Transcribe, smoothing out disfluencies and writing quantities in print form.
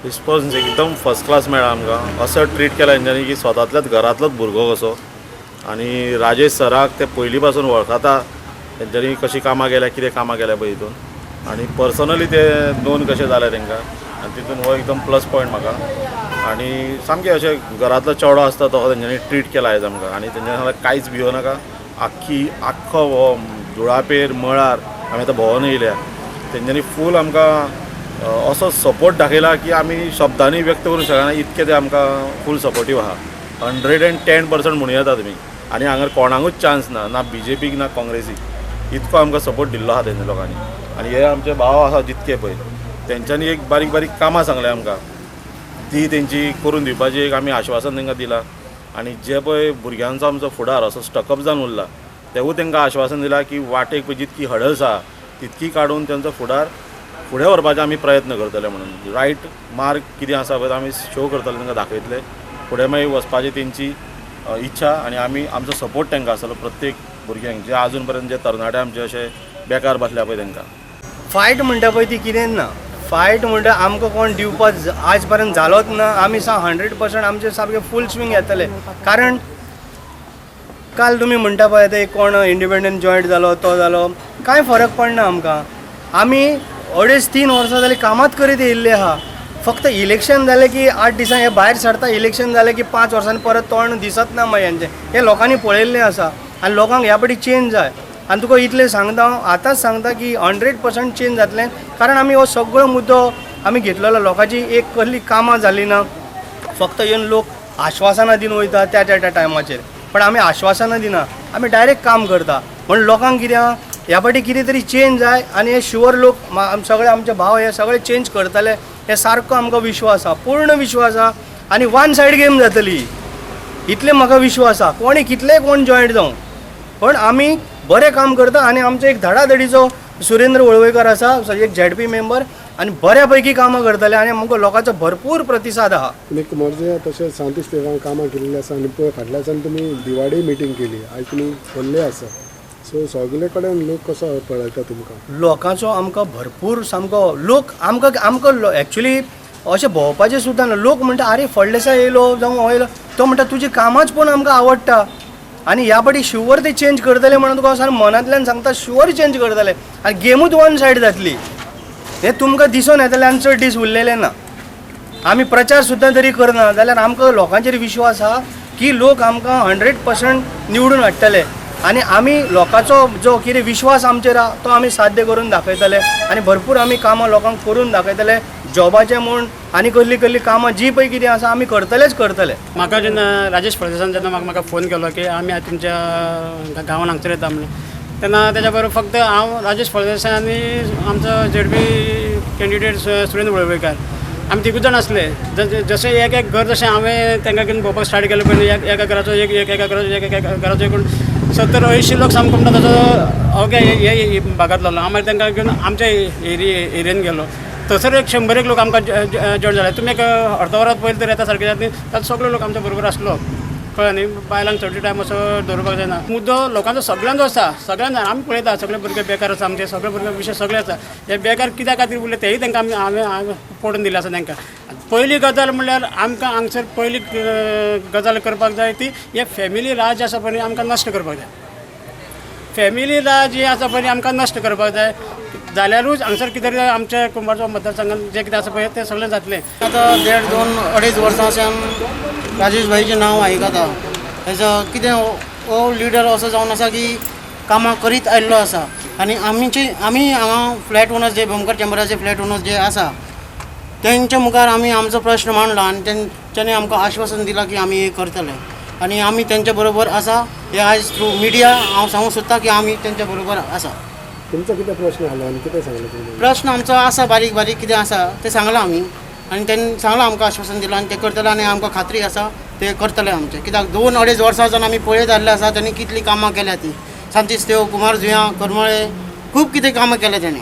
Response एकदम first class मेळ्ळा आमकां. असो ट्रीट केला तेंच्यांनी की स्वतांतल्याच घरांतलोच भुरगो कसो. आनी राजेश सराक ते पयलीं पासून वळखता. तेंच्यांनी कशीं कामां केल्या, कितें कामां केल्या पळय हितून, आनी पर्सनली ते नोन कशें जाले तेंकां, आनी तितून हो एकदम प्लस पॉयंट म्हाका. आनी सामकें अशें घरांतलो चेडो आसता तो तेंच्यांनी ट्रीट केला आयज आमकां. आनी तेंच्या सांगल्यार कांयच भिवनाका. आख्खो हो जुळापेर मळार आमी आतां भोंवून येयल्या. तेंच्यांनी फूल आमकां असो सपोर्ट दाखयला की आमी शब्दांनी व्यक्त करूंक शकना, इतके ते आमकां फूल सपोर्टीव आहा. 110% म्हणूं येता तुमी. आनी हांगा कोणाकूच चान्स ना BJPक ना काँग्रेसीक. इतको आमकां सपोर्ट दिल्लो आहा तेंच्या लोकांनी. आनी हे आमचे भाव आसा जितके पळय, तेंच्यांनी एक बारीक बारीक कामां सांगल्या आमकां, ती तेंची करून दिवपाची एक आमी आश्वासन तेंकां दिलां. आनी जे पळय भुरग्यांचो आमचो फुडार असो स्टकअप जावन उरला, तेवूय तेंकां आश्वासन दिलां की वाटेक पळय जितकी हडल्स आहा तितकी काडून तेंचो फुडार फुडें व्हरपाचे आमी प्रयत्न करतले म्हणून. रायट मार्ग कितें आसा पळय आमी शो करतले, तेंकां दाखयतले. फुडें मागीर वचपाची तेंची इच्छा आनी आमी आमचो सपोर्ट तेंकां आसतलो प्रत्येक भुरग्यांक जे आजून पर्यंत जे तरणाटे आमचे अशे बेकार बसल्या पळय तेंकां. फायट म्हणटा पळय ती कितें ना. फायट म्हणटा आमकां कोण दिवपाक आज पर्यंत जालोच ना. आमी 100% आमचे सारके फूल स्विंग येतले. कारण काल तुमी म्हणटा पळय ते कोण इंडिपेंडंट जॉयंट जालो तो जालो, कांय फरक पडना आमकां. आमी 2.5-3 वर्सां जालीं कामात करीत येयल्ले आहा. फक्त इलेक्शन जालें की 8 दिसां हे भायर सरता, इलेक्शन जालें की 5 वर्सांनी परत तोंड दिसत ना मागीर हेंचें. हे लोकांनी पळयल्लें आसा आनी लोकांक ह्या फाटी चेंज जाय. आनी तुका इतलें सांगता हांव आतांच सांगता की 100% चेंज जातलें. कारण आमी हो सगळो मुद्दो आमी घेतलेलो. लोकांची एक कसली कामां जालीं ना. फक्त येवन लोक आश्वासनां दिवन वयता त्या टायमाचेर, पण आमी आश्वासनां दिना, आमी डायरेक्ट काम करता. म्हण लोकांक कितें आहा, ह्या फाटी कितें तरी चेंज जाय आनी हे शुअर लोक सगळे आमचे भाव हे सगळे चेंज करतले हे सारको आमकां विश्वास आहा, पूर्ण विश्वास आहा. आनी वन सायड गेम जातली इतलें म्हाका विश्वास आहा. कोणी कितलेय कोण जॉयंट जावं, पण आमी बरें काम करता. आनी आमचो एक धडाधडीचो सुरेंद्र वळवयकर आसा, एक ZP मेंबर, आनी बऱ्या पैकी कामां करतले. आनी आमकां लोकांचो भरपूर प्रतिसाद आहा. तुमी मोर्जे तशें सांत इस्पिरान कामां केल्लीं आसा. आनी पळय फाटल्याच्यान तुमी दिवाडी मिटींग केली, आयज तुमी व्हरले आसा. सो सगळे कडेन लोक कसो पळयता तुमकां? लोकांचो आमकां भरपूर सामको लोक आमकां एक्चुली अशें भोंवपाचें सुद्दां ना. लोक म्हणटा अरे फळदेसाय येयलो जावं हो येयलो, तो म्हणटा तुजी कामांच पण आमकां आवडटा आनी ह्या फाटी शुअर ते चेंज करतले म्हणून तुका सारकें मनांतल्यान सांगता, शुअर चेंज करतले. आनी गेमूच वन सायड जातली हें तुमकां दिसून येतलें. आनी चड दीस उरलेले ना. आमी प्रचार सुद्दां तरी करना जाल्यार आमकां लोकांचेर विश्वास आहा की लोक आमकां 100% निवडून हाडटले. आनी आमी लोकांचो जो कितें विश्वास आमचेर आहा तो आमी साध्य करून दाखयतले. आनी भरपूर आमी कामां लोकांक करून दाखयतले. जॉबाचें म्हूण आनी कसली कामां जी पळय कितें आसा आमी करतलेच करतले. म्हाका जेन्ना राजेश फळदेसान जेन्ना म्हाका फोन केलो की आमी आतां तुमच्या गांवांत हांगसर येता म्हणून, तेन्ना तेच्या बरोबर फक्त हांव राजेश फळदेसाय आनी आमचो ZP कॅन्डिडेट सुरेंद्र वळवयकर आमी तिगूच जाण आसले. जशें एक घर जशें हांवें तांकां घेवन भोंवपाक स्टार्ट केलें पयलीं एका घराचो एका घराचो एकूण 70-80 लोक सामको म्हणटा ताचो अवघ्या हे भागांतलो. हांव मागीर तांकां घेवन आमच्या एरियेन गेलो. थंयसर 100 लोक आमकां जॉयन जाले. तुमी एक अर्द वरात पयलीं तर येता सारकें जाता तातूंत सगळे लोक आमच्या बरोबर आसलो. कळ्ळें न्ही. बायलांक चडटो टायम असो दवरपाक जायना. मुद्दो लोकांचो सगळ्यांचो आसा. सगळ्यांक आमी पळयता सगळे भुरगे बेकार आसा आमचे, सगळे भुरगे विशय सगळे आसा. हे बेकार कित्या खातीर उरले तेय तांकां हांवें पडून दिले आसा तांकां. पयली गजाल म्हणल्यार आमकां हांगसर पयली गजाल करपाक जाय ती हे फॅमिली राज आसा पळय आमकां नश्ट करपाक जाय. फॅमिली राज जी आसा पळय आमकां नश्ट करपाक जाय. जाल्यारूच हांगसर कितें तरी आमच्या कुंभारचो मतदारसंघात जें कितें आसा पळय तें सगळें जातलें. आतां 1.5-2-2.5 वर्सां सावन राजेश भाईचें नांव आयकता. हेजो कितें हो लिडर असो जावन आसा की कामां करीत आयिल्लो आसा. आनी आमी हांगा फ्लॅट ओनर्स जे भोमकार चेंबराचे फ्लॅट ओनर्स जे आसा तेंच्या मुखार आमी आमचो प्रश्न मांडला आनी तेंच्यांनी आमकां आश्वासन दिलां की आमी हे करतले. आनी आमी तेंच्या बरोबर आसा. हे आयज थ्रू मिडिया हांव सांगूंक सोदतां की आमी तेंच्या बरोबर आसा. तुमचो कितें प्रश्न आसलो आनी कितें सांगलें तुमी? प्रश्न आमचो आसा बारीक बारीक कितें आसा तें सांगलां आमी. आनी तेणी सांगलां आमकां आश्वासन दिलां आनी तें करतले. आनी आमकां खात्री आसा ते करतले आमचे. कित्याक 2-2.5 वर्सां जावन आमी पळयत आयिल्ले आसा तेणी कितली कामां केल्या ती. सांतिस्तेव, कुमारजुंया, करमळे खूब कितें कामां केल्या तेणें.